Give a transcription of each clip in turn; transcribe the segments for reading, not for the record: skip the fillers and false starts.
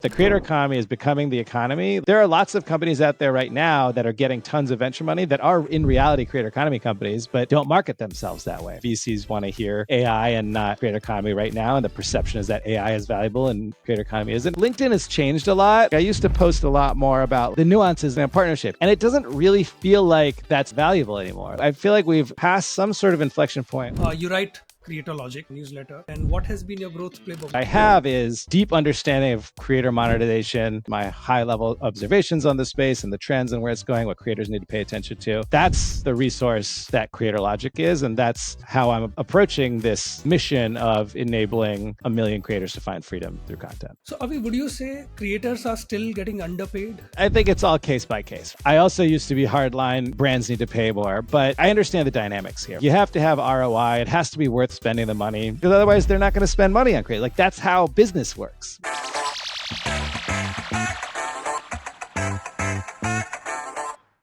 The creator economy is becoming the economy. There are lots of companies out there right now that are getting tons of venture money that are in reality creator economy companies, but don't market themselves that way. VCs want to hear AI and not creator economy right now. And the perception is that AI is valuable and creator economy isn't. LinkedIn has changed a lot. I used to post a lot more about the nuances in a partnership, and it doesn't really feel like that's valuable anymore. I feel like we've passed some sort of inflection point. You write Creator Logic newsletter. And what has been your growth playbook? I have is deep understanding of creator monetization, my high level observations on the space and the trends and where it's going, what creators need to pay attention to. That's the resource that Creator Logic is. And that's how I'm approaching this mission of enabling 1 million creators to find freedom through content. So Avi, would you say creators are still getting underpaid? I think it's all case by case. I also used to be hardline, brands need to pay more, but I understand the dynamics here. You have to have ROI. It has to be worth spending the money, because otherwise they're not going to spend money on creators. Like, that's how business works.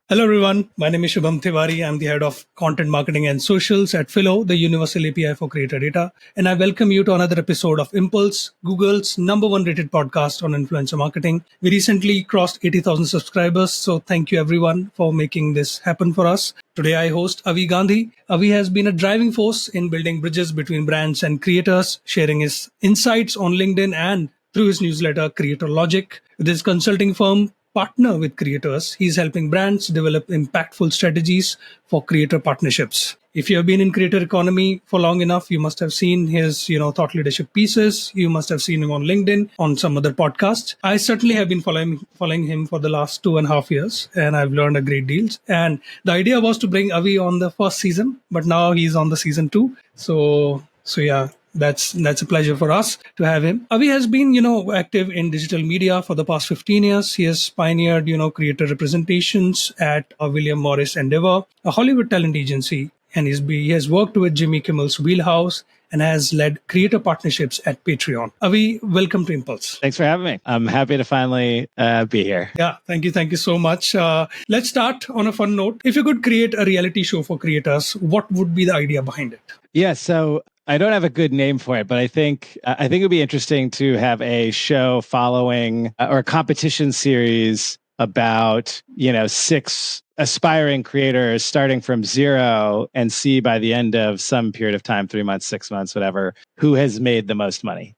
Hello everyone, my name is Shubham Tiwari. I'm the head of content marketing and socials at Phyllo, the universal API for creator data. And I welcome you to another episode of Impulse, Google's #1 rated podcast on influencer marketing. We recently crossed 80,000 subscribers. So thank you everyone for making this happen for us. Today I host Avi Gandhi. Avi has been a driving force in building bridges between brands and creators, sharing his insights on LinkedIn and through his newsletter, Creator Logic. With his consulting firm, Partner with Creators, he's helping brands develop impactful strategies for creator partnerships. If you have been in creator economy for long enough, you must have seen his, thought leadership pieces. You must have seen him on LinkedIn, on some other podcasts. I certainly have been following him for the last 2.5 years, and I've learned a great deal. And the idea was to bring Avi on the first season, but now he's on the season 2. So yeah. That's a pleasure for us to have him. Avi has been, active in digital media for the past 15 years. He has pioneered, creator representations at William Morris Endeavor, a Hollywood talent agency. And he has worked with Jimmy Kimmel's Wheelhouse and has led creator partnerships at Patreon. Avi, welcome to Impulse. Thanks for having me. I'm happy to finally be here. Yeah, thank you. Thank you so much. Let's start on a fun note. If you could create a reality show for creators, what would be the idea behind it? Yeah, so I don't have a good name for it, but I think it would be interesting to have a show following or a competition series about 6 aspiring creators starting from zero and see by the end of some period of time, 3 months, 6 months, whatever, who has made the most money.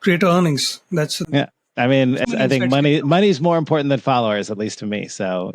Creator earnings. Yeah. I mean, I think money is more important than followers, at least to me. So,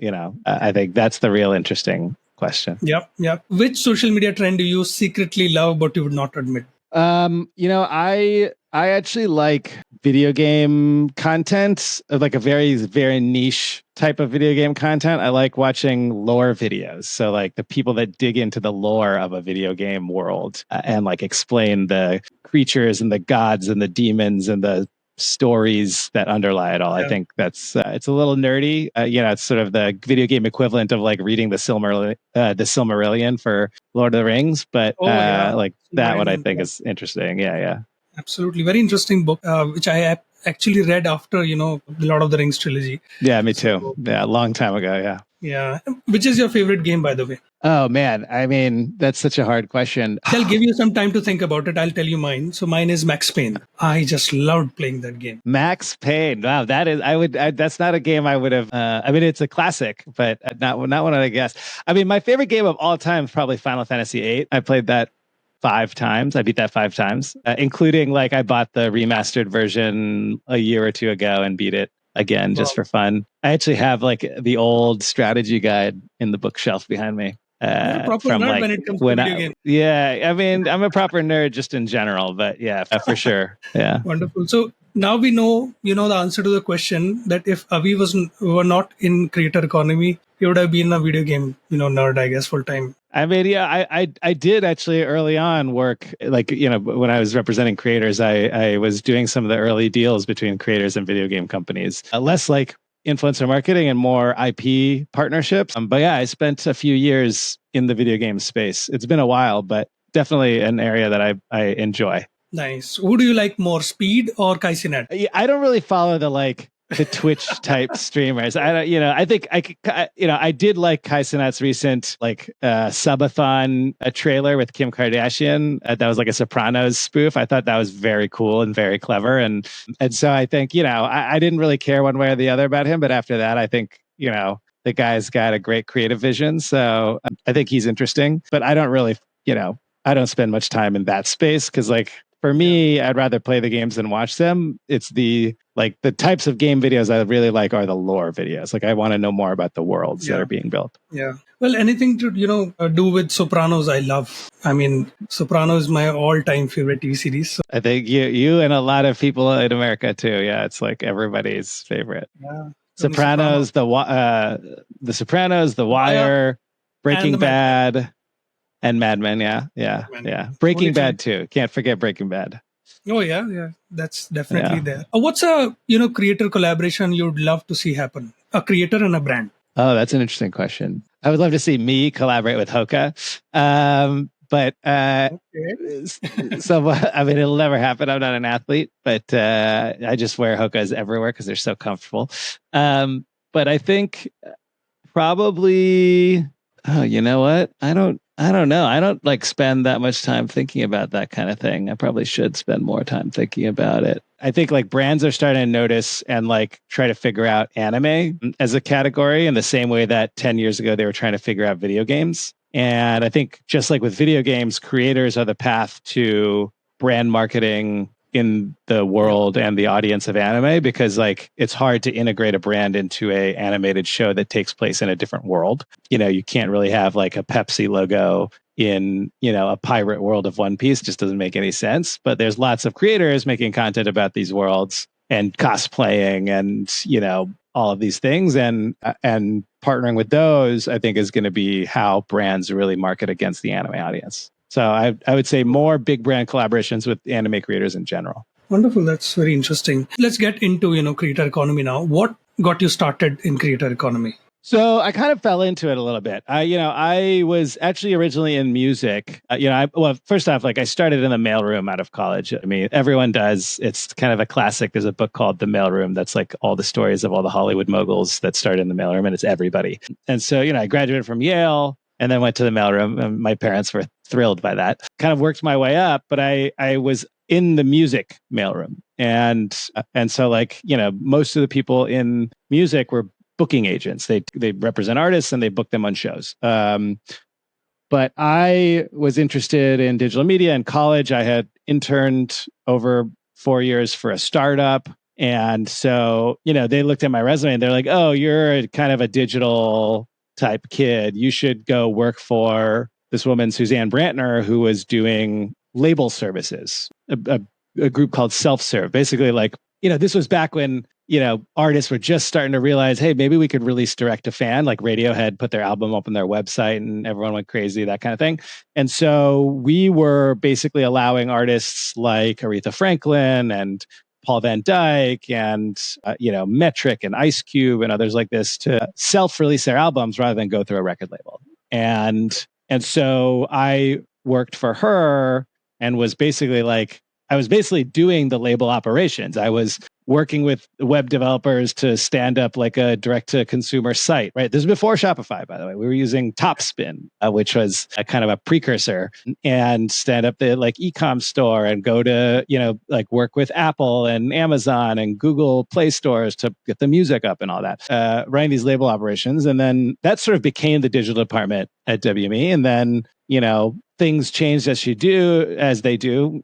I think that's the real interesting question. Yep. Which social media trend do you secretly love but you would not admit? I actually like video game content, like a very, very niche type of video game content. I like watching lore videos. So like the people that dig into the lore of a video game world and like explain the creatures and the gods and the demons and the stories that underlie it all. Yeah. I think that's it's a little nerdy. It's sort of the video game equivalent of like reading the Silmarillion for Lord of the Rings, but like that one I think is interesting. Yeah. Absolutely, very interesting book, which I actually read after the Lord of the Rings trilogy. Yeah, me too. Yeah, a long time ago. Yeah. Which is your favorite game, by the way? Oh, man. I mean, that's such a hard question. I'll give you some time to think about it. I'll tell you mine. So mine is Max Payne. I just loved playing that game. Max Payne. Wow. That's not a game I would have. It's a classic, but not one I guess. I mean, my favorite game of all time is probably Final Fantasy VIII. I played that 5 times. I beat that 5 times, including like I bought the remastered version a year or 2 ago and beat it again just for fun. I actually have like the old strategy guide in the bookshelf behind me. You're a proper nerd when it comes to video games. Yeah, I mean, I'm a proper nerd just in general, but yeah, for sure. Yeah. Wonderful. So now we know, the answer to the question that if Avi were not in creator economy, he would have been a video game, nerd, I guess, full time. I mean, yeah, I did actually early on work, like, when I was representing creators, I was doing some of the early deals between creators and video game companies, less like influencer marketing and more IP partnerships. But yeah, I spent a few years in the video game space. It's been a while, but definitely an area that I enjoy. Nice. Who do you like more, Speed or Kaisinet? I don't really follow the like the Twitch type streamers. I don't, I think I did like Kai Cenat's recent like subathon trailer with Kim Kardashian. That was like a Sopranos spoof. I thought that was very cool and very clever. And so I think, I didn't really care one way or the other about him. But after that, I think, the guy's got a great creative vision. So I think he's interesting, but I don't really, I don't spend much time in that space because like, for me, I'd rather play the games than watch them. It's the types of game videos I really like are the lore videos. Like I want to know more about the worlds that are being built. Yeah. Well, anything to do with Sopranos, I love. I mean, Sopranos is my all-time favorite TV series. So. I think you and a lot of people in America too. Yeah, it's like everybody's favorite. Yeah. Sopranos, the Sopranos, The Wire, Breaking Bad. And Mad Men, yeah. Breaking Bad too. Can't forget Breaking Bad. Oh yeah. That's definitely there. What's a creator collaboration you'd love to see happen? A creator and a brand. Oh, that's an interesting question. I would love to see me collaborate with Hoka, but so I mean it'll never happen. I'm not an athlete, but I just wear Hokas everywhere because they're so comfortable. But I think probably. Oh, you know what? I don't know. I don't like spend that much time thinking about that kind of thing. I probably should spend more time thinking about it. I think like brands are starting to notice and like try to figure out anime as a category in the same way that 10 years ago they were trying to figure out video games. And I think just like with video games, creators are the path to brand marketing in the world and the audience of anime because like it's hard to integrate a brand into a animated show that takes place in a different world. You can't really have like a Pepsi logo in, a pirate world of One Piece. It just doesn't make any sense. But there's lots of creators making content about these worlds and cosplaying and, all of these things and partnering with those, I think is going to be how brands really market against the anime audience. So I would say more big brand collaborations with anime creators in general. Wonderful. That's very interesting. Let's get into, creator economy now. What got you started in creator economy? So I kind of fell into it a little bit. I was actually originally in music. First off, like I started in the mailroom out of college. I mean, everyone does. It's kind of a classic. There's a book called The Mailroom that's like all the stories of all the Hollywood moguls that started in the mailroom, and it's everybody. And so, I graduated from Yale and then went to the mailroom. And my parents were thrilled by that. Kind of worked my way up, but I was in the music mailroom, and so like most of the people in music were booking agents. They represent artists and they book them on shows. But I was interested in digital media in college. I had interned over 4 years for a startup. And so, they looked at my resume and they're like, oh, you're kind of a digital type kid. You should go work for this woman, Suzanne Brantner, who was doing label services, a group called Self-Serve. Basically, like, this was back when artists were just starting to realize, hey, maybe we could release direct to fan. Like Radiohead put their album up on their website and everyone went crazy, that kind of thing. And so we were basically allowing artists like Aretha Franklin and Paul Van Dyke and, Metric and Ice Cube and others like this to self-release their albums rather than go through a record label. And so I worked for her and was basically doing the label operations. I was working with web developers to stand up like a direct-to-consumer site, right? This is before Shopify, by the way. We were using Topspin, which was a kind of a precursor, and stand up the like e-com store and go to, like work with Apple and Amazon and Google Play stores to get the music up and all that, running these label operations. And then that sort of became the digital department at WME. And then, things changed as they do.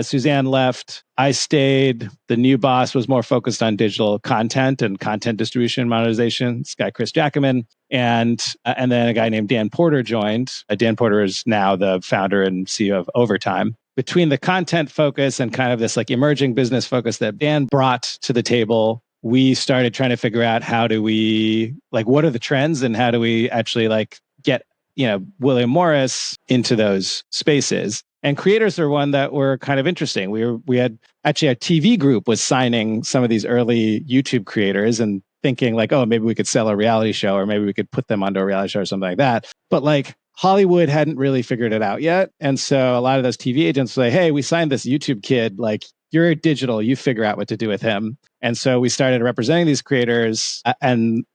Suzanne left. I stayed. The new boss was more focused on digital content and content distribution monetization. This guy, Chris Jackaman. And then a guy named Dan Porter joined. Dan Porter is now the founder and CEO of Overtime. Between the content focus and kind of this like emerging business focus that Dan brought to the table, we started trying to figure out how do we, like, what are the trends and how do we actually like get William Morris into those spaces. And creators are one that were kind of interesting. We had actually our TV group was signing some of these early YouTube creators and thinking like, oh, maybe we could sell a reality show or maybe we could put them onto a reality show or something like that. But like Hollywood hadn't really figured it out yet. And so a lot of those TV agents say, hey, we signed this YouTube kid, like you're digital, you figure out what to do with him. And so we started representing these creators and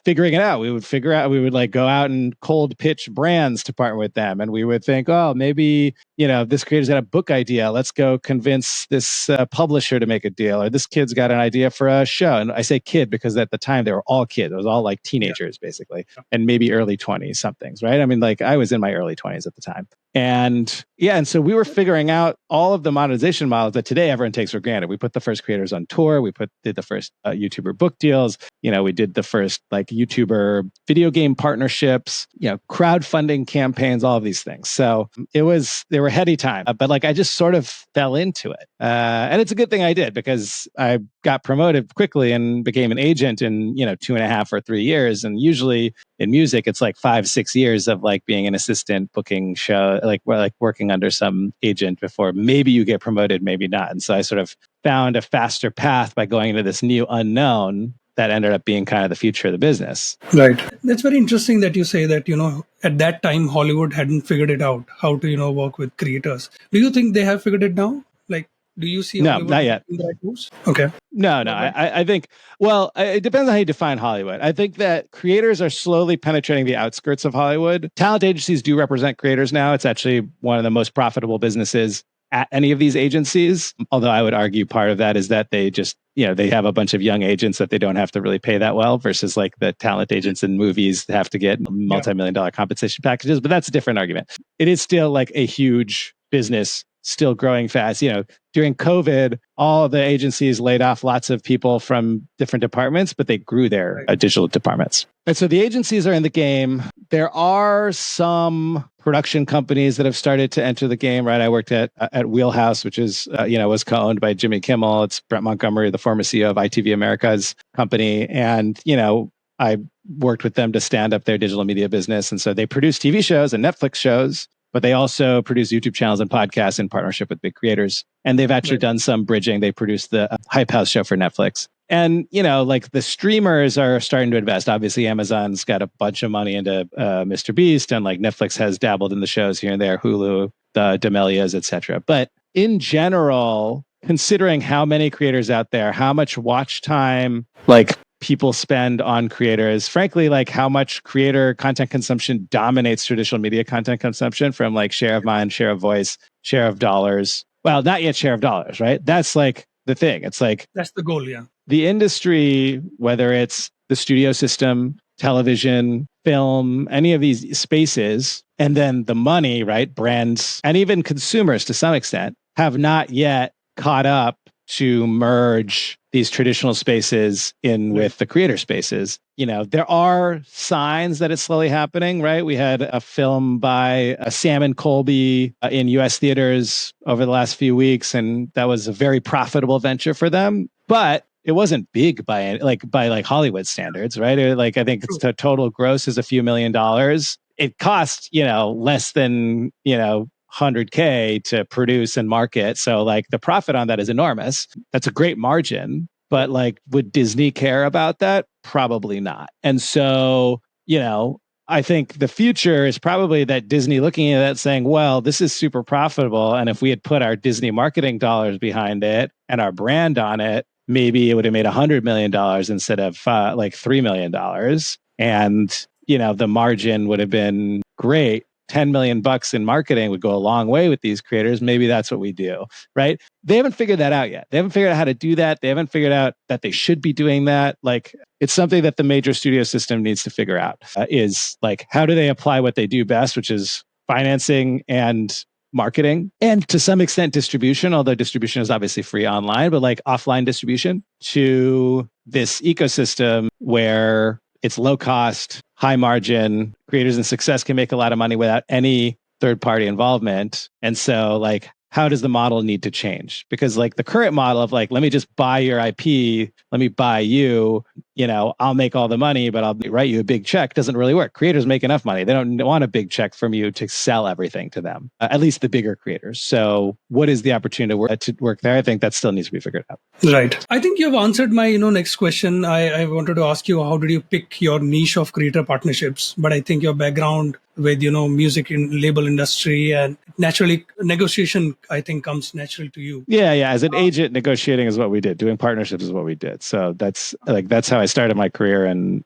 figuring it out. We would like go out and cold pitch brands to partner with them. And we would think, oh, maybe, this creator's got a book idea. Let's go convince this publisher to make a deal. Or this kid's got an idea for a show. And I say kid because at the time they were all kids. It was all like teenagers, basically, and maybe early 20s somethings, right? I mean, like I was in my early 20s at the time. And so we were figuring out all of the monetization models that today everyone takes for granted. We put the first creators on tour. We did the first YouTuber book deals. We did the first like YouTuber video game partnerships, crowdfunding campaigns, all of these things. So they were heady time, but like I just sort of fell into it. And it's a good thing I did because I got promoted quickly and became an agent in, 2.5 or 3 years. And usually in music, it's like 5-6 years of like being an assistant booking show, like working under some agent before maybe you get promoted, maybe not. And so I sort of found a faster path by going into this new unknown that ended up being kind of the future of the business. Right. That's very interesting that you say that, at that time, Hollywood hadn't figured it out, how to, work with creators. Do you think they have figured it now? Like, do you see Hollywood not yet. in the right moves? Okay. No. I think, well, it depends on how you define Hollywood. I think that creators are slowly penetrating the outskirts of Hollywood. Talent agencies do represent creators now. It's actually one of the most profitable businesses at any of these agencies. Although I would argue part of that is that they just, they have a bunch of young agents that they don't have to really pay that well versus like the talent agents in movies have to get multi-million-dollar compensation packages. But that's a different argument. It is still like a huge business, still growing fast. During COVID, all the agencies laid off lots of people from different departments, but they grew their digital departments. And so the agencies are in the game. There are some production companies that have started to enter the game, right? I worked at Wheelhouse, which is, was co-owned by Jimmy Kimmel. It's Brett Montgomery, the former CEO of ITV America's company. And, I worked with them to stand up their digital media business. And so they produce TV shows and Netflix shows, but they also produce YouTube channels and podcasts in partnership with big creators. And they've actually done some bridging. They produced the Hype House show for Netflix. And, like the streamers are starting to invest. Obviously, Amazon's got a bunch of money into Mr. Beast, and like Netflix has dabbled in the shows here and there, Hulu, the D'Amelias, etc. But in general, considering how many creators out there, how much watch time, like people spend on creators, frankly, like how much creator content consumption dominates traditional media content consumption from like share of mind, share of voice, share of dollars. Well, not yet share of dollars, right? That's like the thing. It's like, that's the goal. Yeah. The industry, whether it's the studio system, television, film, any of these spaces, and then the money, right? Brands and even consumers to some extent have not yet caught up to merge these traditional spaces in with the creator spaces. There are signs that it's slowly happening, right? We had a film by Sam and Colby in US theaters over the last few weeks, and that was a very profitable venture for them. But it wasn't big by Hollywood standards, right? I think its total gross is a few $1 million. It cost, less than, $100K to produce and market. So like the profit on that is enormous. That's a great margin. But like, would Disney care about that? Probably not. And so, I think the future is probably that Disney looking at that saying, well, this is super profitable. And if we had put our Disney marketing dollars behind it and our brand on it, maybe it would have made $100 million instead of like $3 million. And, the margin would have been great. 10 million bucks in marketing would go a long way with these creators. Maybe that's what we do, right? They haven't figured that out yet. They haven't figured out how to do that. They haven't figured out that they should be doing that. Like, it's something that the major studio system needs to figure out is like, how do they apply what they do best, which is financing and marketing and to some extent distribution, although distribution is obviously free online, but like offline distribution to this ecosystem where it's low cost, high margin, creators in success can make a lot of money without any third party involvement. And so like, how does the model need to change? Because like the current model of like, let me just buy your IP, let me buy you, I'll make all the money, but I'll write you a big check doesn't really work. Creators make enough money. They don't want a big check from you to sell everything to them, at least the bigger creators. So what is the opportunity to work there? I think that still needs to be figured out. Right. I think you've answered my, next question. I wanted to ask you, how did you pick your niche of creator partnerships? But I think your background with music in label industry, and naturally negotiation I think comes natural to you. Yeah. As an agent, negotiating is what we did. Doing partnerships is what we did. So that's how I started my career, and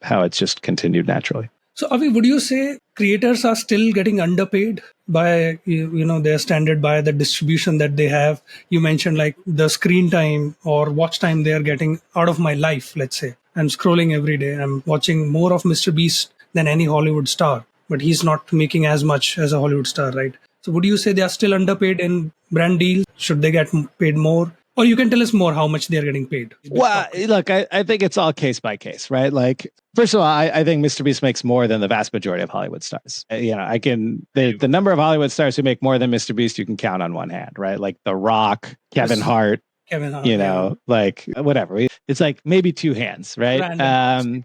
how it's just continued naturally. So, Avi, would you say creators are still getting underpaid by their standard, by the distribution that they have? You mentioned like the screen time or watch time they are getting out of my life. Let's say I'm scrolling every day. I'm watching more of Mr. Beast than any Hollywood star, but he's not making as much as a Hollywood star, right? So, would you say they are still underpaid in brand deals? Should they get paid more? Or you can tell us more how much they are getting paid. Well, look, I think it's all case by case, right? Like, first of all, I think Mr. Beast makes more than the vast majority of Hollywood stars. The number of Hollywood stars who make more than Mr. Beast, you can count on one hand, right? Like The Rock, Kevin Hart, like whatever. It's like maybe two hands, right?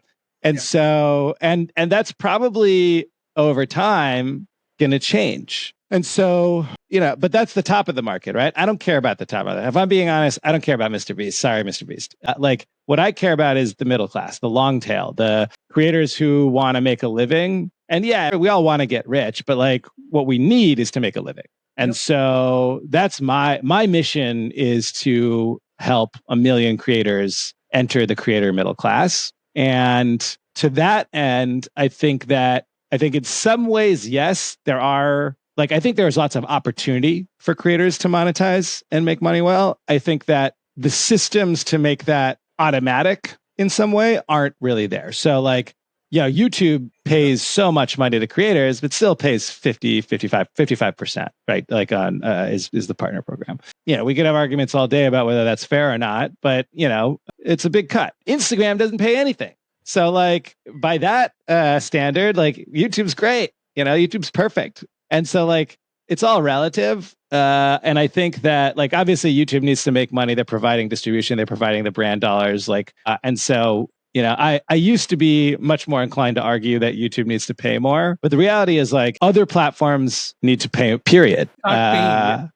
So that's probably over time going to change. And so, but that's the top of the market, right? I don't care about the top of it. If I'm being honest, I don't care about Mr. Beast. Sorry, Mr. Beast. Like, what I care about is the middle class, the long tail, the creators who want to make a living. And yeah, we all want to get rich, but like what we need is to make a living. And so that's my mission, is to help 1 million creators enter the creator middle class. And to that end, I think in some ways, yes, I think there's lots of opportunity for creators to monetize and make money well. I think that the systems to make that automatic in some way aren't really there. So like, YouTube pays so much money to creators, but still pays 55%, right? Like is the partner program. We could have arguments all day about whether that's fair or not, but it's a big cut. Instagram doesn't pay anything. So like by that standard, like YouTube's great, YouTube's perfect. And so like it's all relative. And I think that like obviously YouTube needs to make money. They're providing distribution, they're providing the brand dollars. And so I used to be much more inclined to argue that YouTube needs to pay more, but the reality is like other platforms need to pay, period. Right.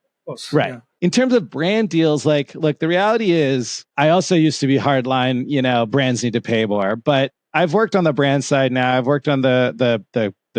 Yeah. In terms of brand deals, like the reality is I also used to be hardline, brands need to pay more, but I've worked on the brand side now. I've worked on the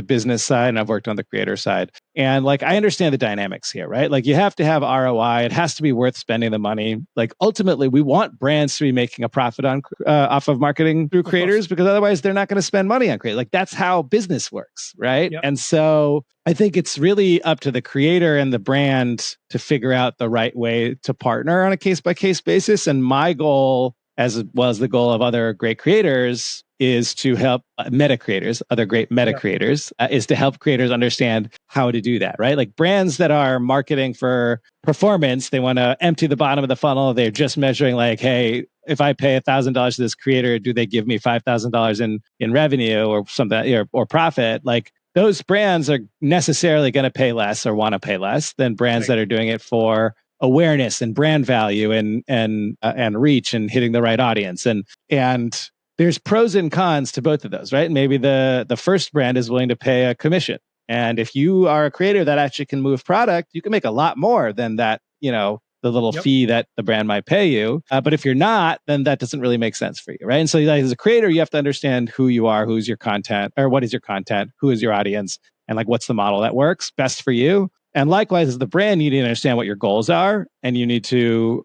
business side, and I've worked on the creator side. And like, I understand the dynamics here, right? Like you have to have ROI. It has to be worth spending the money. Like ultimately we want brands to be making a profit on off of marketing through creators, because otherwise they're not going to spend money on creators. Like that's how business works, right? Yep. And so I think it's really up to the creator and the brand to figure out the right way to partner on a case by case basis. And my goal, as well as the goal of other great creators, is to help other great meta creators, is to help creators understand how to do that, right? Like brands that are marketing for performance, they want to empty the bottom of the funnel. They're just measuring like, hey, if I pay $1,000 to this creator, do they give me $5,000 in revenue or something or profit? Like those brands are necessarily going to pay less or want to pay less than brands that are doing it for awareness and brand value and reach and hitting the right audience. And there's pros and cons to both of those, right? Maybe the first brand is willing to pay a commission. And if you are a creator that actually can move product, you can make a lot more than that, the little fee that the brand might pay you. But if you're not, then that doesn't really make sense for you, right? And so like, as a creator, you have to understand who you are, who's your content, or what is your content, who is your audience, and like what's the model that works best for you. And likewise, as the brand, you need to understand what your goals are, and you need to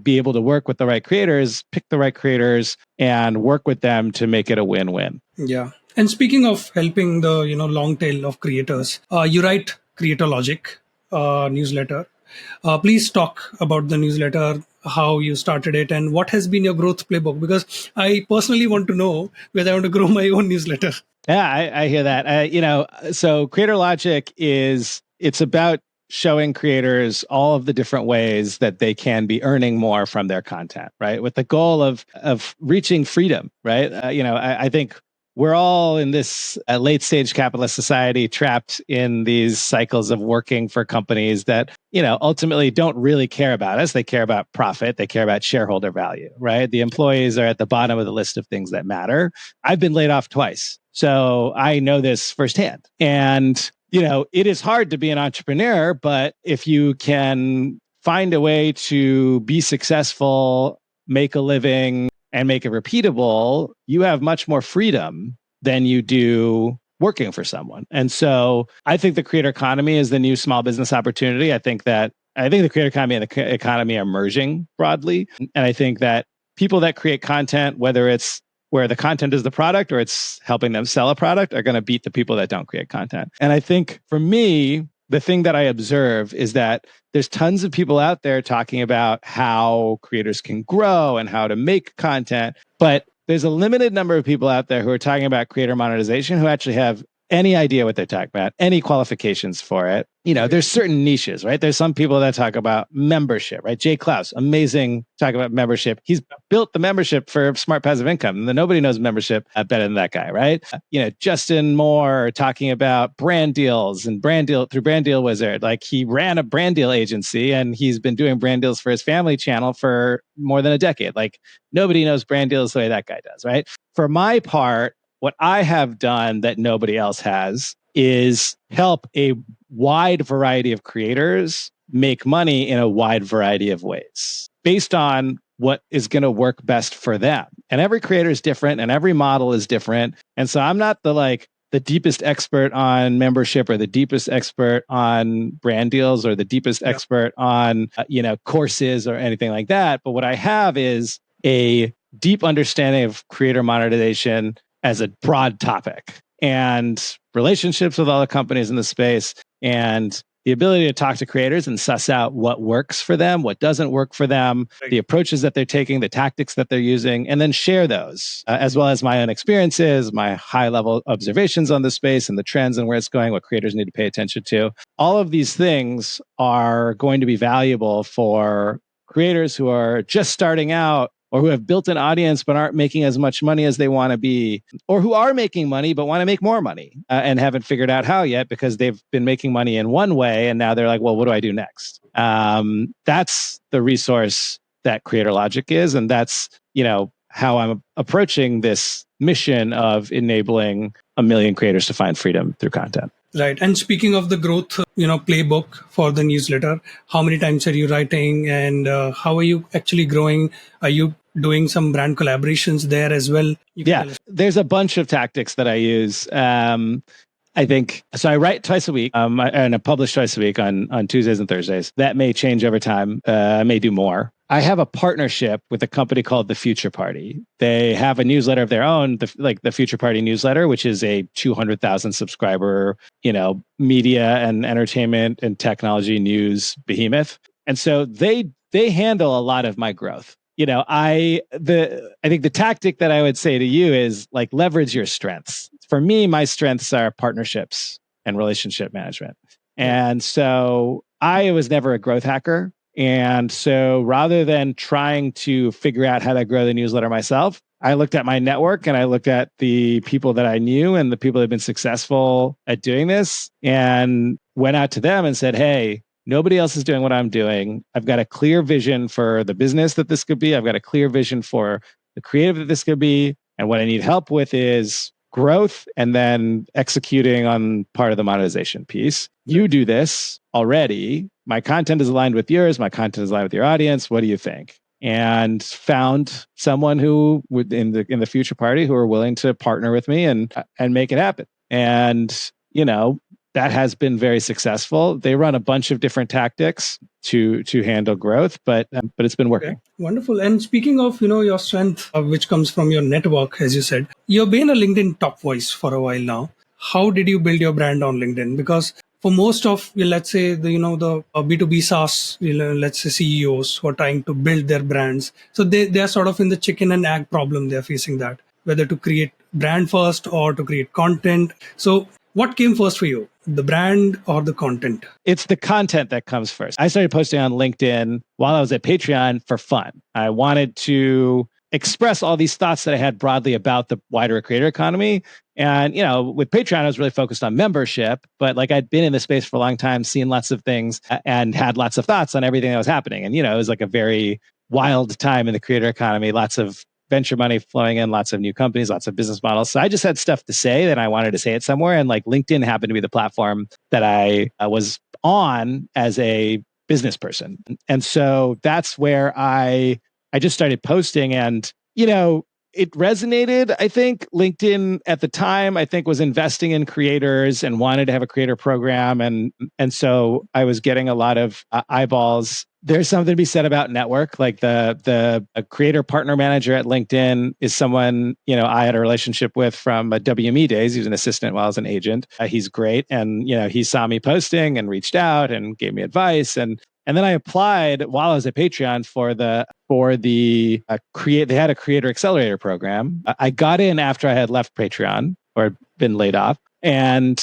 be able to work with the right creators, pick the right creators, and work with them to make it a win-win. Yeah. And speaking of helping the long tail of creators, you write Creator Logic newsletter. Please talk about the newsletter, how you started it, and what has been your growth playbook. Because I personally want to know whether I want to grow my own newsletter. Yeah, I hear that. So Creator Logic it's about showing creators all of the different ways that they can be earning more from their content, right? With the goal of reaching freedom, right? I think we're all in this late stage capitalist society trapped in these cycles of working for companies that, ultimately don't really care about us. They care about profit. They care about shareholder value, right? The employees are at the bottom of the list of things that matter. I've been laid off twice, so I know this firsthand. And it is hard to be an entrepreneur, but if you can find a way to be successful, make a living, and make it repeatable, you have much more freedom than you do working for someone. And so I think the creator economy is the new small business opportunity. I think the creator economy and the economy are merging broadly. And I think that people that create content, whether it's where the content is the product or it's helping them sell a product, are going to beat the people that don't create content. And I think for me, the thing that I observe is that there's tons of people out there talking about how creators can grow and how to make content, but there's a limited number of people out there who are talking about creator monetization who actually have any idea what they're talking about, any qualifications for it. There's certain niches, right? There's some people that talk about membership, right? Jay Klaus, amazing, talk about membership. He's built the membership for Smart Passive Income, and nobody knows membership better than that guy, right? Justin Moore talking about brand deals and through Brand Deal Wizard. Like, he ran a brand deal agency and he's been doing brand deals for his family channel for more than a decade. Like, nobody knows brand deals the way that guy does, right? For my part, what I have done that nobody else has is help a wide variety of creators make money in a wide variety of ways based on what is going to work best for them. And every creator is different and every model is different. And so I'm not the deepest expert on membership or the deepest expert on brand deals or the deepest expert on courses or anything like that. But what I have is a deep understanding of creator monetization as a broad topic, and relationships with all the companies in the space, and the ability to talk to creators and suss out what works for them, what doesn't work for them, the approaches that they're taking, the tactics that they're using, and then share those, as well as my own experiences, my high level observations on the space and the trends and where it's going, what creators need to pay attention to. All of these things are going to be valuable for creators who are just starting out, or who have built an audience but aren't making as much money as they want to be, or who are making money but want to make more money and haven't figured out how yet because they've been making money in one way and now they're like, well, what do I do next? That's the resource that Creator Logic is, and that's how I'm approaching this mission of enabling 1 million creators to find freedom through content. Right. And speaking of the growth, playbook for the newsletter, how many times are you writing, and how are you actually growing? Are you doing some brand collaborations there as well? There's a bunch of tactics that I use. I think so. I write twice a week, and I publish twice a week on Tuesdays and Thursdays. That may change over time. I may do more. I have a partnership with a company called The Future Party. They have a newsletter of their own, the Future Party newsletter, which is a 200,000 subscriber, media and entertainment and technology news behemoth. And so they handle a lot of my growth. I think the tactic that I would say to you is leverage your strengths. For me, my strengths are partnerships and relationship management. And so I was never a growth hacker. And so rather than trying to figure out how to grow the newsletter myself, I looked at my network and I looked at the people that I knew and the people that had been successful at doing this and went out to them and said, hey, nobody else is doing what I'm doing. I've got a clear vision for the business that this could be. I've got a clear vision for the creative that this could be. And what I need help with is growth and then executing on part of the monetization piece. You do this already. My content is aligned with yours. My content is aligned with your audience. What do you think? And found someone who would in the Future Party who are willing to partner with me and make it happen. And that has been very successful. They run a bunch of different tactics to handle growth, but it's been working. Okay. Wonderful. And speaking of your strength, which comes from your network, as you said, you've been a LinkedIn top voice for a while now. How did you build your brand on LinkedIn? Because for most of, let's say, the B2B SaaS, let's say CEOs who are trying to build their brands, so they are sort of in the chicken and egg problem. They're facing that, whether to create brand first or to create content. So what came first for you, the brand or the content? It's the content that comes first. I started posting on LinkedIn while I was at Patreon for fun. I wanted to express all these thoughts that I had broadly about the wider creator economy. And, with Patreon, I was really focused on membership, but I'd been in the space for a long time, seen lots of things and had lots of thoughts on everything that was happening. And, it was a very wild time in the creator economy, lots of venture money flowing in, lots of new companies, lots of business models. So I just had stuff to say that I wanted to say it somewhere. And LinkedIn happened to be the platform that I was on as a business person. And so that's where I just started posting. And, it resonated. I think LinkedIn at the time, I think, was investing in creators and wanted to have a creator program. And so I was getting a lot of eyeballs. There's something to be said about network. Like the creator partner manager at LinkedIn is someone, I had a relationship with from WME days. He was an assistant while I was an agent. He's great. And, he saw me posting and reached out and gave me advice. And then I applied while I was at Patreon for the create. They had a creator accelerator program. I got in after I had left Patreon or been laid off, and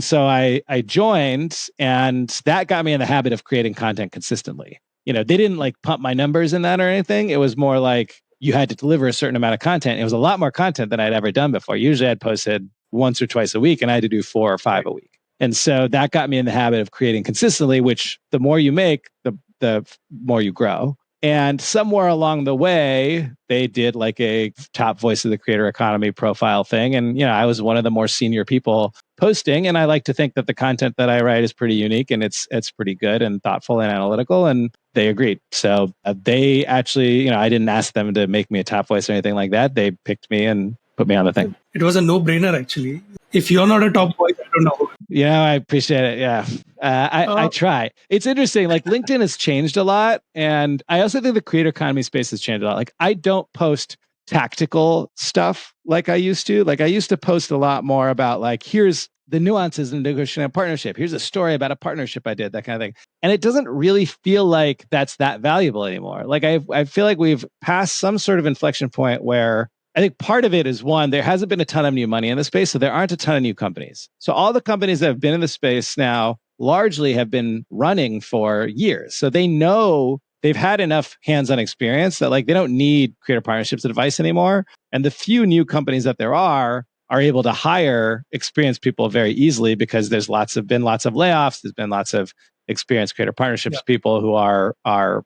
so I joined, and that got me in the habit of creating content consistently. They didn't like pump my numbers in that or anything. It was more like you had to deliver a certain amount of content. It was a lot more content than I'd ever done before. Usually I'd posted once or twice a week, and I had to do 4 or 5 a week. And so that got me in the habit of creating consistently, which the more you make, the more you grow. And somewhere along the way, they did like a top voice of the creator economy profile thing. And, I was one of the more senior people posting. And I like to think that the content that I write is pretty unique and it's pretty good and thoughtful and analytical. And they agreed. So they actually, I didn't ask them to make me a top voice or anything like that. They picked me and put me on the thing. It was a no-brainer, actually. If you're not a top voice, I don't know. I appreciate it. Yeah. I try. It's interesting. Like LinkedIn has changed a lot. And I also think the creator economy space has changed a lot. Like I don't post tactical stuff like I used to. Like I used to post a lot more about like, here's the nuances in negotiating a partnership. Here's a story about a partnership I did, that kind of thing. And it doesn't really feel like that's that valuable anymore. Like I feel like we've passed some sort of inflection point where I think part of it is, one, there hasn't been a ton of new money in the space, so there aren't a ton of new companies. So all the companies that have been in the space now largely have been running for years. So they know they've had enough hands-on experience that like they don't need creator partnerships advice anymore. And the few new companies that there are able to hire experienced people very easily because there's been lots of layoffs. There's been lots of experienced creator partnerships people who are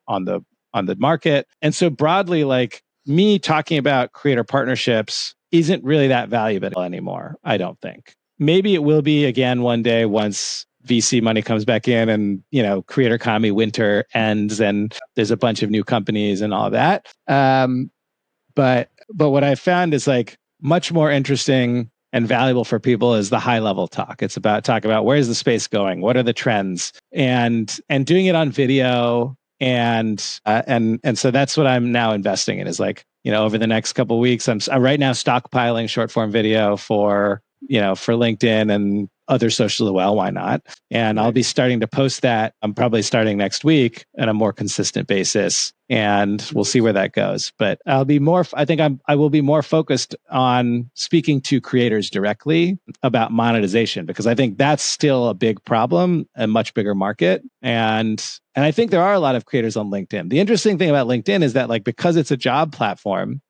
on the market. And so broadly, like, me talking about creator partnerships isn't really that valuable anymore, I don't think. Maybe it will be again one day once VC money comes back in and, creator economy winter ends and there's a bunch of new companies and all that. But what I found is like much more interesting and valuable for people is the high level talk. It's about talking about where's the space going? What are the trends? And doing it on video. And so that's what I'm now investing in is like, over the next couple of weeks, I'm right now stockpiling short form video for LinkedIn and other socials as well. Why not? And I'll be starting to post that. I'm probably starting next week on a more consistent basis, and we'll see where that goes. But I will be more focused on speaking to creators directly about monetization, because I think that's still a big problem, a much bigger market. And I think there are a lot of creators on LinkedIn. The interesting thing about LinkedIn is that like, because it's a job platform,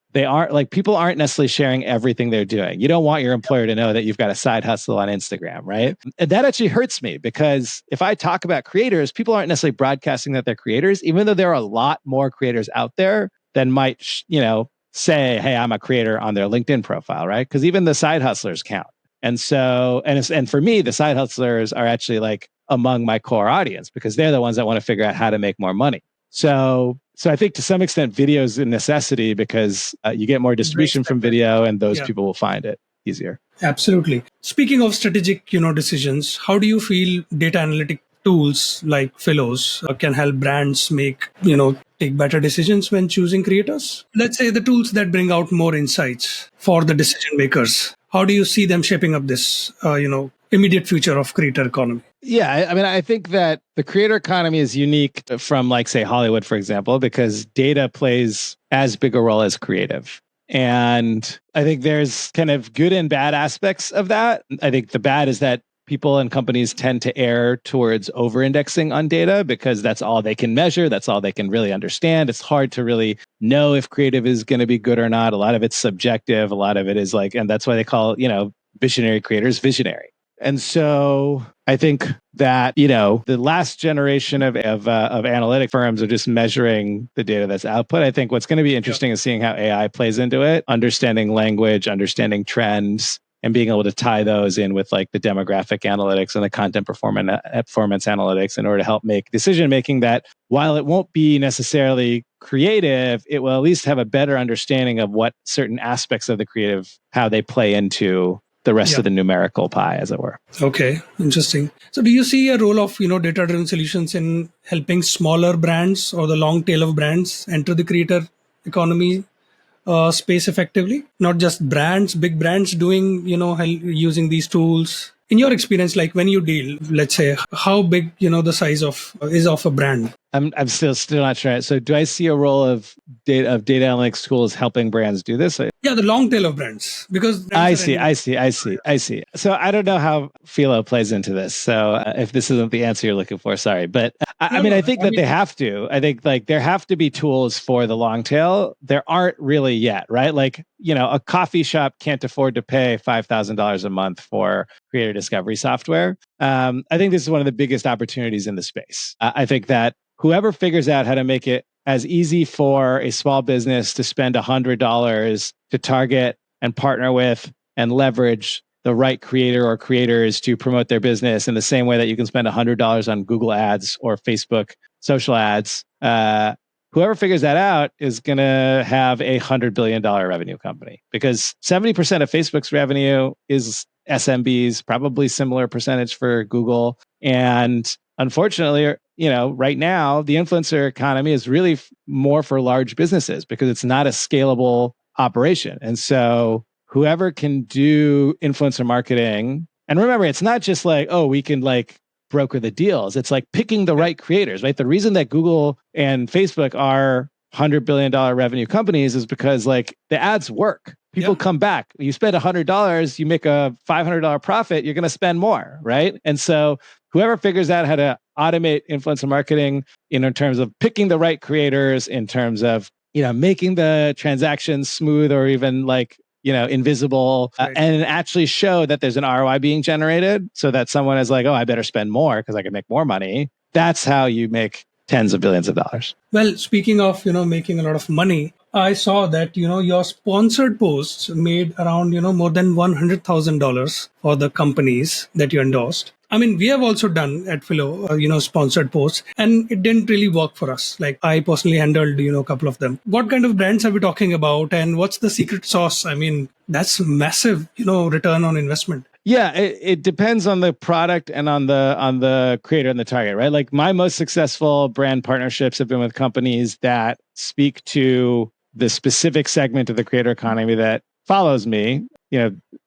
people aren't necessarily sharing everything they're doing. You don't want your employer to know that you've got a side hustle on Instagram, right? And that actually hurts me, because if I talk about creators, people aren't necessarily broadcasting that they're creators, even though there are a lot more creators out there than might, say, hey, I'm a creator on their LinkedIn profile, right? Because even the side hustlers count. And so, and for me, the side hustlers are actually like among my core audience, because they're the ones that want to figure out how to make more money. So I think to some extent, video is a necessity, because you get more distribution from video, and those people will find it easier. Absolutely. Speaking of strategic, decisions, how do you feel data analytic tools like Phyllo's can help brands take better decisions when choosing creators? Let's say the tools that bring out more insights for the decision makers. How do you see them shaping up this, immediate future of creator economy? Yeah, I mean, I think that the creator economy is unique from, like, say, Hollywood, for example, because data plays as big a role as creative. And I think there's kind of good and bad aspects of that. I think the bad is that people and companies tend to err towards over-indexing on data, because that's all they can measure. That's all they can really understand. It's hard to really know if creative is going to be good or not. A lot of it's subjective. A lot of it is like, and that's why they call, visionary creators visionary. And so I think that, the last generation of analytic firms are just measuring the data that's output. I think what's going to be interesting is seeing how AI plays into it, understanding language, understanding trends, and being able to tie those in with like the demographic analytics and the content performance analytics in order to help make decision making that, while it won't be necessarily creative, it will at least have a better understanding of what certain aspects of the creative, how they play into the rest of the numerical pie, as it were. Okay, interesting. So do you see a role of, data-driven solutions in helping smaller brands or the long tail of brands enter the creator economy space effectively? Not just brands, big brands doing, using these tools. In your experience, like when you deal, let's say, how big, the size of is of a brand? I'm still not sure. So do I see a role of data analytics tools helping brands do this? Yeah, the long tail of brands, because brands I see. So I don't know how Phyllo plays into this. So if this isn't the answer you're looking for, sorry. But I think that they have to. I think like there have to be tools for the long tail. There aren't really yet, right? Like, a coffee shop can't afford to pay $5,000 a month for creator discovery software. I think this is one of the biggest opportunities in the space. I think that whoever figures out how to make it as easy for a small business to spend $100 to target and partner with and leverage the right creator or creators to promote their business in the same way that you can spend $100 on Google ads or Facebook social ads. Whoever figures that out is going to have a $100 billion revenue company, because 70% of Facebook's revenue is SMBs, probably similar percentage for Google. And unfortunately, right now, the influencer economy is really more for large businesses because it's not a scalable operation. And so whoever can do influencer marketing, and remember, it's not just like, oh, we can like broker the deals. It's like picking the right creators, right? The reason that Google and Facebook are $100 billion revenue companies is because like the ads work. People come back. You spend $100, you make a $500 profit, you're going to spend more, right? And so whoever figures out how to automate influencer marketing in terms of picking the right creators, in terms of, making the transactions smooth or even like, invisible, and actually show that there's an ROI being generated so that someone is like, oh, I better spend more because I can make more money. That's how you make tens of billions of dollars. Well, speaking of, making a lot of money, I saw that, your sponsored posts made around, more than $100,000 for the companies that you endorsed. I mean, we have also done at Phyllo, sponsored posts, and it didn't really work for us. Like I personally handled, a couple of them. What kind of brands are we talking about, and what's the secret sauce? I mean, that's massive, return on investment. Yeah, it depends on the product and on the creator and the target, right? Like my most successful brand partnerships have been with companies that speak to the specific segment of the creator economy that follows me.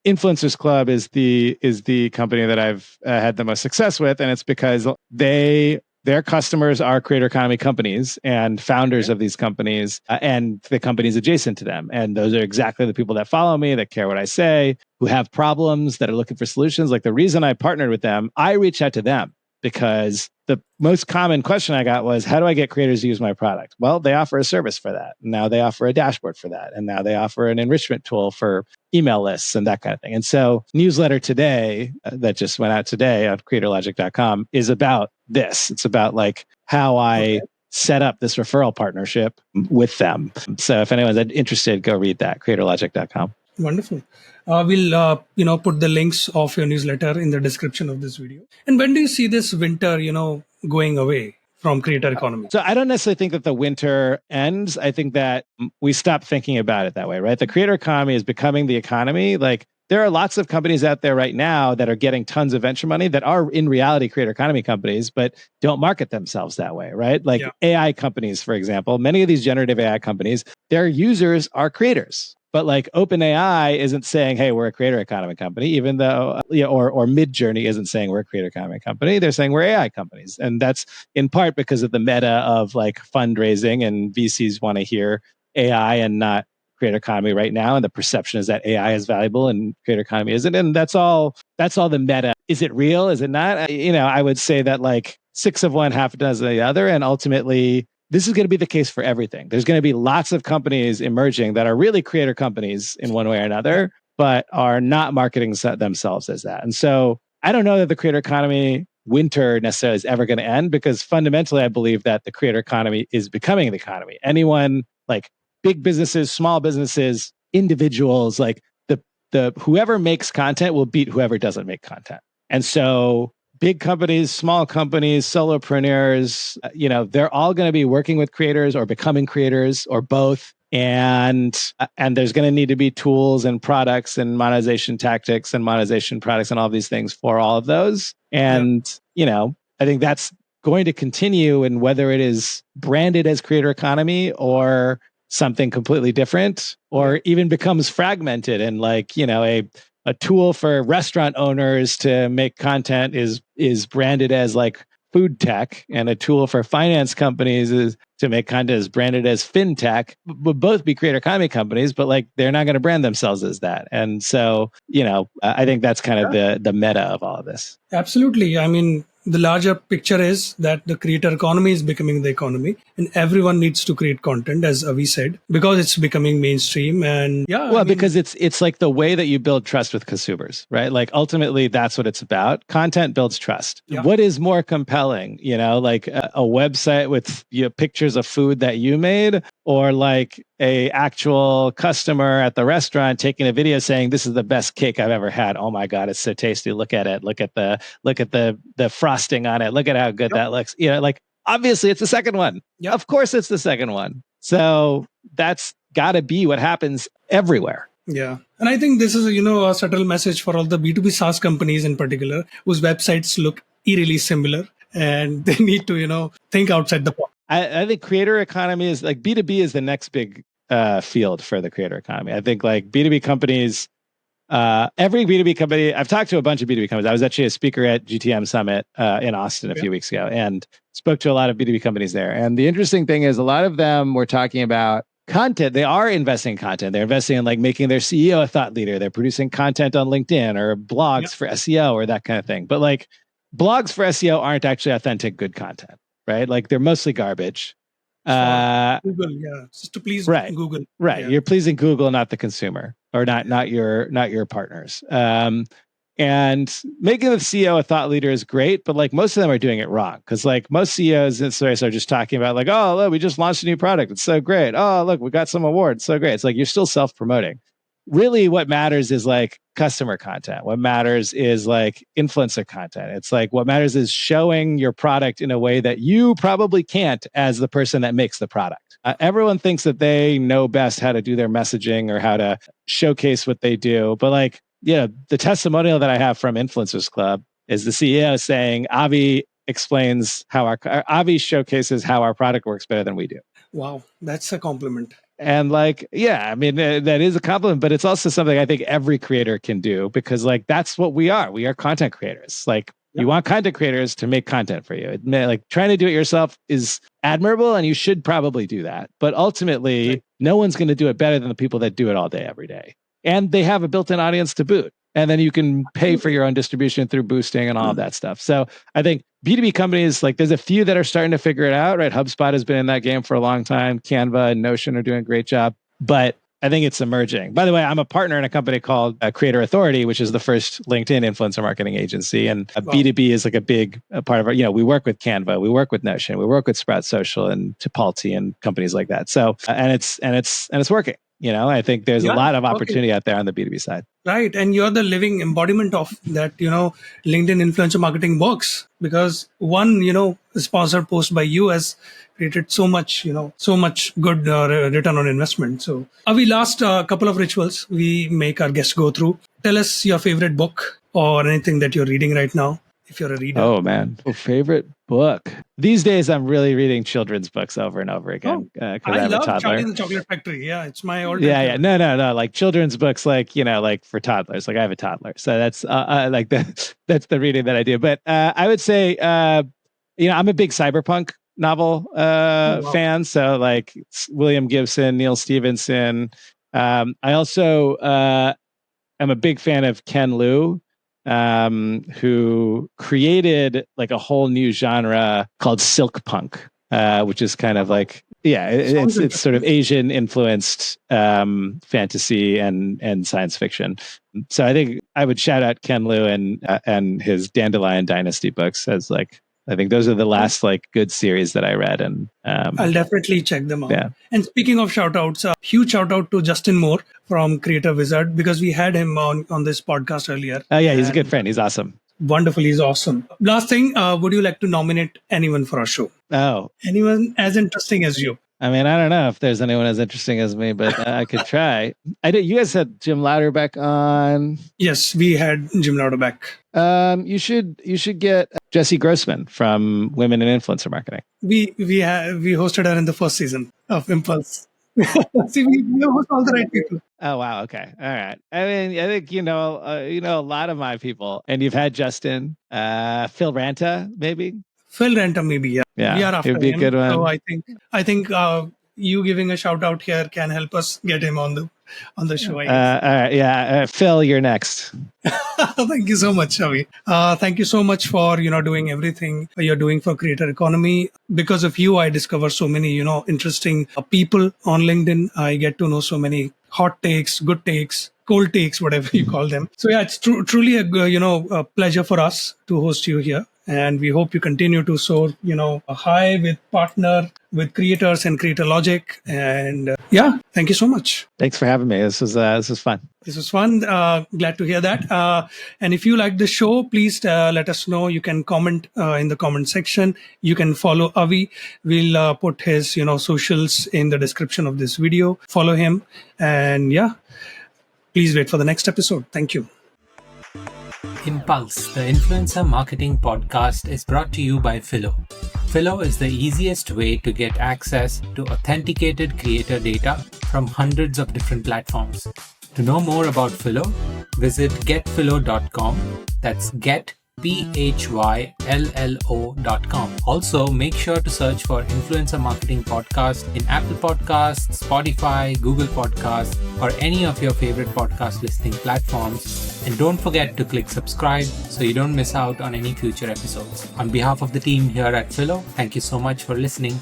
Influencers Club is the company that I've had the most success with, and it's because their customers are creator economy companies and founders of these companies and the companies adjacent to them. And those are exactly the people that follow me, that care what I say, who have problems, that are looking for solutions. Like the reason I partnered with them, I reached out to them because the most common question I got was, how do I get creators to use my product? Well, they offer a service for that. Now they offer a dashboard for that. And now they offer an enrichment tool for email lists and that kind of thing. And so newsletter today that just went out today on creatorlogic.com is about this. It's about like how I set up this referral partnership with them. So if anyone's interested, go read that, creatorlogic.com. Wonderful. We'll put the links of your newsletter in the description of this video. And when do you see this winter, going away from creator economy? So I don't necessarily think that the winter ends. I think that we stop thinking about it that way, right? The creator economy is becoming the economy. Like there are lots of companies out there right now that are getting tons of venture money that are in reality creator economy companies, but don't market themselves that way, right? Like AI companies, for example, many of these generative AI companies, their users are creators. But like OpenAI isn't saying, hey, we're a creator economy company, even though, or Midjourney isn't saying we're a creator economy company. They're saying we're AI companies. And that's in part because of the meta of like fundraising, and VCs want to hear AI and not creator economy right now. And the perception is that AI is valuable and creator economy isn't. And that's all the meta. Is it real? Is it not? I would say that like 6 of one, half a dozen of the other. And ultimately, this is going to be the case for everything. There's going to be lots of companies emerging that are really creator companies in one way or another, but are not marketing themselves as that. And so I don't know that the creator economy winter necessarily is ever going to end, because fundamentally I believe that the creator economy is becoming the economy. Anyone, like big businesses, small businesses, individuals, like the whoever makes content will beat whoever doesn't make content. And so big companies, small companies, solopreneurs, they're all going to be working with creators or becoming creators or both. And there's going to need to be tools and products and monetization tactics and monetization products and all these things for all of those. And, I think that's going to continue. And whether it is branded as creator economy or something completely different, or even becomes fragmented and like, a tool for restaurant owners to make content is branded as like food tech, and a tool for finance companies is to make content is branded as fintech. Would both be creator economy companies, but like they're not going to brand themselves as that. And so, I think that's kind of the meta of all of this. Absolutely. I mean, the larger picture is that the creator economy is becoming the economy, and everyone needs to create content, as Avi said, because it's becoming mainstream. And because it's like the way that you build trust with consumers, right? Like ultimately, that's what it's about. Content builds trust. Yeah. What is more compelling? Like a website with pictures of food that you made, or like a actual customer at the restaurant taking a video saying, "This is the best cake I've ever had. Oh my God, it's so tasty. Look at it. Look at the frosting on it. Look at how good that looks." Like obviously it's the second one. Yep. Of course it's the second one. So that's got to be what happens everywhere. Yeah. And I think this is, a subtle message for all the B2B SaaS companies in particular, whose websites look eerily similar, and they need to, think outside the box. I think creator economy is like B2B is the next big field for the creator economy. I think like B2B companies, every B2B company, I've talked to a bunch of B2B companies. I was actually a speaker at GTM Summit in Austin a few weeks ago and spoke to a lot of B2B companies there. And the interesting thing is a lot of them were talking about content. They are investing in content. They're investing in like making their CEO a thought leader. They're producing content on LinkedIn or blogs for SEO or that kind of thing. But like blogs for SEO aren't actually authentic, good content, right? Like they're mostly garbage. Google, just to please Google. Right. You're pleasing Google, not the consumer, or not your partners. And making the CEO a thought leader is great, but like most of them are doing it wrong, because like most CEOs in this space are just talking about like, oh, look, we just launched a new product. It's so great. Oh, look, we got some awards. So great. It's like you're still self-promoting. Really, what matters is like customer content. What matters is like influencer content. It's like what matters is showing your product in a way that you probably can't as the person that makes the product. Everyone thinks that they know best how to do their messaging or how to showcase what they do. But like, the testimonial that I have from Influencers Club is the CEO saying, Avi explains how Avi showcases how our product works better than we do. Wow, that's a compliment. And like, I mean, that is a compliment, but it's also something I think every creator can do, because like, that's what we are. We are content creators. Like you want content creators to make content for you. Like trying to do it yourself is admirable, and you should probably do that. But ultimately, no one's going to do it better than the people that do it all day, every day. And they have a built-in audience to boot. And then you can pay for your own distribution through boosting and all of that stuff. So I think B2B companies, like there's a few that are starting to figure it out, right? HubSpot has been in that game for a long time. Canva and Notion are doing a great job, but I think it's emerging. By the way, I'm a partner in a company called Creator Authority, which is the first LinkedIn influencer marketing agency. And B2B is like a big part of our, we work with Canva, we work with Notion, we work with Sprout Social and Tipalti and companies like that. So, and it's working. I think there's a lot of opportunity out there on the B2B side. Right. And you're the living embodiment of that, LinkedIn influencer marketing works, because one, sponsored post by you has created so much good return on investment. So Avi, last couple of rituals we make our guests go through. Tell us your favorite book or anything that you're reading right now, if you're a reader. Oh, man. Favorite book. These days, I'm really reading children's books over and over again. I love Charlie and the Chocolate Factory. Yeah, it's my all-time favorite. No. Like children's books, like, like for toddlers. Like I have a toddler. So that's like that's the reading that I do. But I would say, I'm a big cyberpunk novel fan. So like William Gibson, Neil Stephenson. I also am a big fan of Ken Liu, who created like a whole new genre called silk punk, which is kind of like, it's sort of Asian influenced fantasy and science fiction. So I think I would shout out Ken Liu and his Dandelion Dynasty books as like I think those are the last like good series that I read. And I'll definitely check them out. Yeah. And speaking of shout outs, huge shout out to Justin Moore from Creator Wizard, because we had him on this podcast earlier. Oh yeah, he's a good friend. He's awesome. Wonderful. He's awesome. Last thing, would you like to nominate anyone for our show? Oh, Anyone as interesting as you? I mean, I don't know if there's anyone as interesting as me, but I could try. I did. You guys had Jim Louderbeck on. Yes, we had Jim Louderbeck. You should get Jesse Grossman from Women in Influencer Marketing. We hosted her in the first season of Impulse. See, we host all the right people. Oh wow, okay, all right. I mean, I think you know a lot of my people, and you've had Justin, Phil Ranta, maybe. Phil Ranta, maybe, yeah. We are after it'd be him. a good one. So I think you giving a shout out here can help us get him on the show. I guess. All right, yeah. Phil, you're next. Thank you so much, Avi. Thank you so much for doing everything you're doing for creator economy. Because of you, I discover so many interesting people on LinkedIn. I get to know so many hot takes, good takes, cold takes, whatever you call them. So yeah, it's truly a pleasure for us to host you here. And we hope you continue to soar, high with partner, with creators and Creator Logic. And thank you so much. Thanks for having me. This was fun. This was fun. Glad to hear that. And if you like the show, please let us know. You can comment in the comment section. You can follow Avi. We'll put his socials in the description of this video. Follow him. And please wait for the next episode. Thank you. Impulse, the influencer marketing podcast, is brought to you by Phyllo. Phyllo is the easiest way to get access to authenticated creator data from hundreds of different platforms. To know more about Phyllo, visit getphyllo.com. That's getphylo.com. Also, make sure to search for Influencer Marketing Podcast in Apple Podcasts, Spotify, Google Podcasts, or any of your favorite podcast listening platforms. And don't forget to click subscribe so you don't miss out on any future episodes. On behalf of the team here at Phyllo, thank you so much for listening.